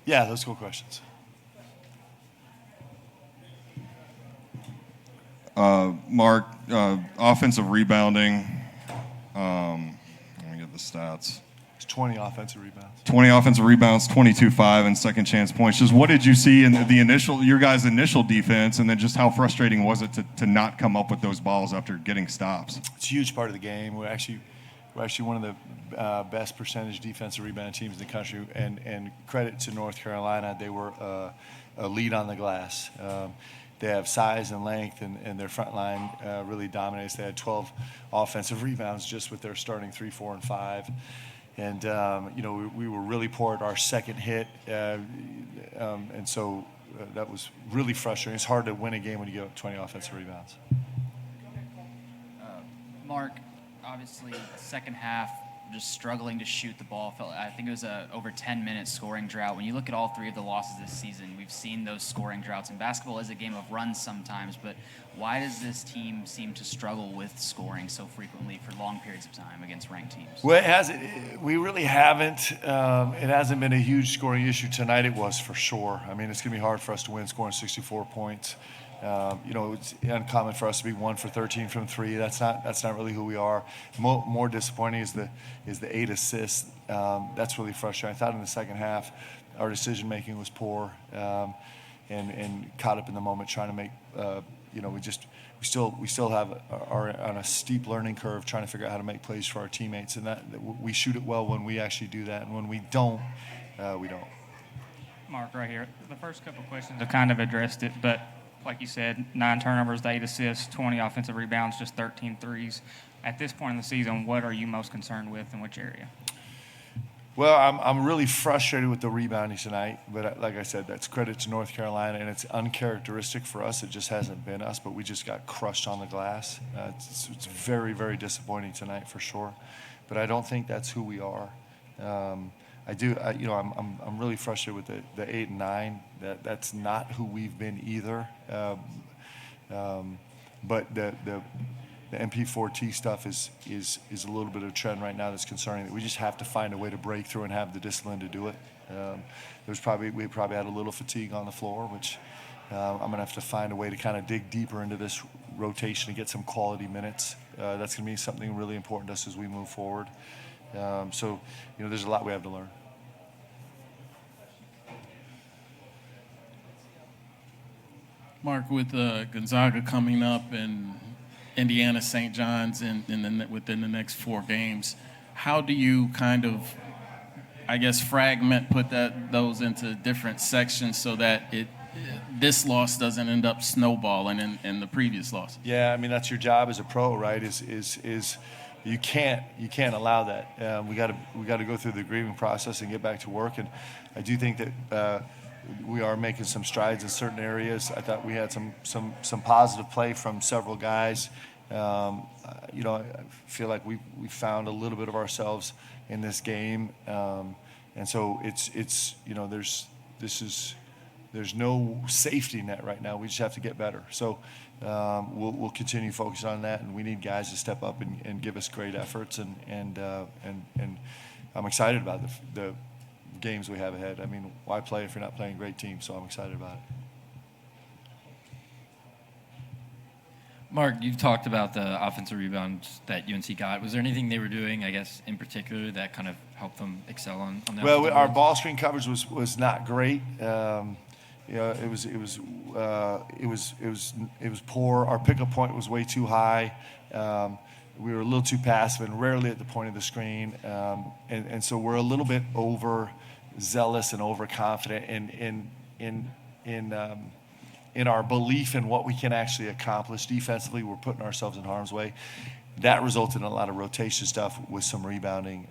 Yeah, those cool questions. Mark, offensive rebounding. Let me get the stats. It's 20 offensive rebounds. 20 offensive rebounds, 22-5, and second chance points. Just what did you see in your guys' initial defense, and then just how frustrating was it to not come up with those balls after getting stops? It's a huge part of the game. We're actually one of the best percentage defensive rebound teams in the country, and credit to North Carolina, they were a lead on the glass. They have size and length, and their front line really dominates. They had 12 offensive rebounds just with their starting 3, 4, and 5. And, we were really poor at our second hit, and so that was really frustrating. It's hard to win a game when you give up 20 offensive rebounds. Mark, obviously, second half, just struggling to shoot the ball. I think it was a over 10-minute scoring drought. When you look at all three of the losses this season, we've seen those scoring droughts. And basketball is a game of runs sometimes, but why does this team seem to struggle with scoring so frequently for long periods of time against ranked teams? Well, we really haven't. It hasn't been a huge scoring issue tonight. It was for sure. I mean, it's going to be hard for us to win scoring 64 points. It's uncommon for us to be 1 for 13 from 3. That's not really who we are. More disappointing is the 8 assists. That's really frustrating. I thought in the second half our decision making was poor, and caught up in the moment trying to make. We still are on a steep learning curve trying to figure out how to make plays for our teammates, and that we shoot it well when we actually do that, and when we don't, we don't. Mark, right here. The first couple of questions have kind of addressed it, but like you said, 9 turnovers, 8 assists, 20 offensive rebounds, just 13 threes. At this point in the season, what are you most concerned with, in which area? Well, I'm really frustrated with the rebounding tonight, but like I said, that's credit to North Carolina, and it's uncharacteristic for us. It just hasn't been us, but we just got crushed on the glass. It's very, very disappointing tonight for sure, but I don't think that's who we are. I'm really frustrated with the 8 and 9. That's not who we've been either. But the MP4T stuff is a little bit of a trend right now that's concerning. That we just have to find a way to break through and have the discipline to do it. We probably had a little fatigue on the floor, which I'm going to have to find a way to kind of dig deeper into this rotation and get some quality minutes. That's going to be something really important to us as we move forward. There's a lot we have to learn. Mark, with Gonzaga coming up and Indiana, St. John's within the next 4 games, how do you kind of, put those into different sections so that this loss doesn't end up snowballing in the previous loss? Yeah, I mean that's your job as a pro, right? Is you can't allow that. We got to go through the grieving process and get back to work. And I do think that we are making some strides in certain areas. I thought we had some positive play from several guys. I feel like we found a little bit of ourselves in this game, and so there's no safety net right now. We just have to get better. So we'll continue to focus on that, and we need guys to step up and give us great efforts. And I'm excited about the games we have ahead. I mean, why play if you're not playing a great team? So I'm excited about it. Mark, you've talked about the offensive rebounds that UNC got. Was there anything they were doing, in particular, that kind of helped them excel on that? Well, our ball screen coverage was not great. It was poor. Our pickup point was way too high. We were a little too passive and rarely at the point of the screen, and so we're a little bit overzealous and overconfident in our belief in what we can actually accomplish defensively. We're putting ourselves in harm's way. That resulted in a lot of rotation stuff with some rebounding,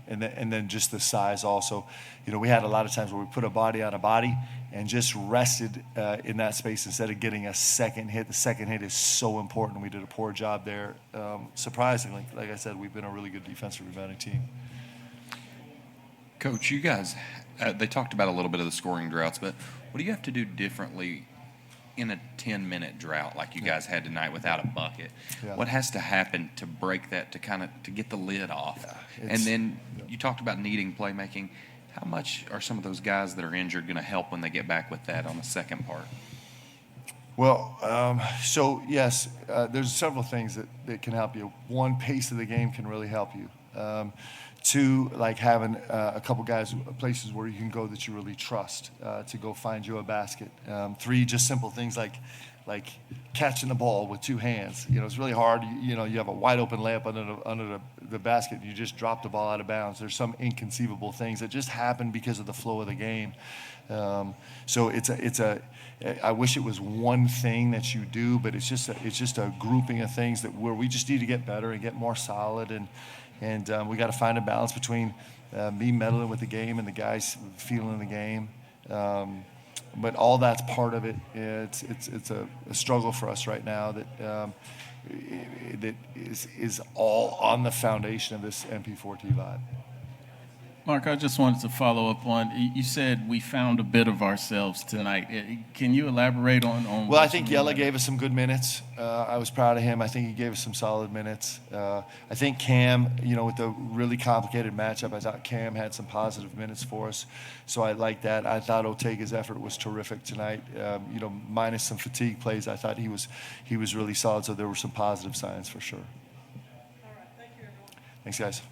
and then just the size also. We had a lot of times where we put a body on a body and just rested in that space instead of getting a second hit. The second hit is so important. We did a poor job there. Surprisingly, like I said, we've been a really good defensive rebounding team. Coach, you guys, they talked about a little bit of the scoring droughts, but what do you have to do differently in a 10-minute drought like you guys had tonight without a bucket? Yeah. What has to happen to break that, to get the lid off? And then you talked about needing playmaking. How much are some of those guys that are injured going to help when they get back with that on the second part? Well, so yes, there's several things that can help you. One, pace of the game can really help you. Two, like having a couple guys, places where you can go that you really trust to go find you a basket. Three, just simple things like catching the ball with two hands. You know, it's really hard. You know, you have a wide open layup under the basket, and you just drop the ball out of bounds. There's some inconceivable things that just happen because of the flow of the game. So I wish it was one thing that you do, but it's just a grouping of things where we just need to get better and get more solid, and we got to find a balance between me meddling with the game and the guys feeling the game. But all that's part of it. It's a struggle for us right now that is all on the foundation of this MP4T vibe. Mark, I just wanted to follow up on, you said we found a bit of ourselves tonight. Can you elaborate on Well, I think Yella gave us some good minutes. I was proud of him. I think he gave us some solid minutes. I think Cam, you know, with the really complicated matchup, I thought Cam had some positive minutes for us. So I like that. I thought Otega's effort was terrific tonight. You know, minus some fatigue plays, I thought he was really solid. So there were some positive signs for sure. All right, thank you, everyone. Thanks, guys.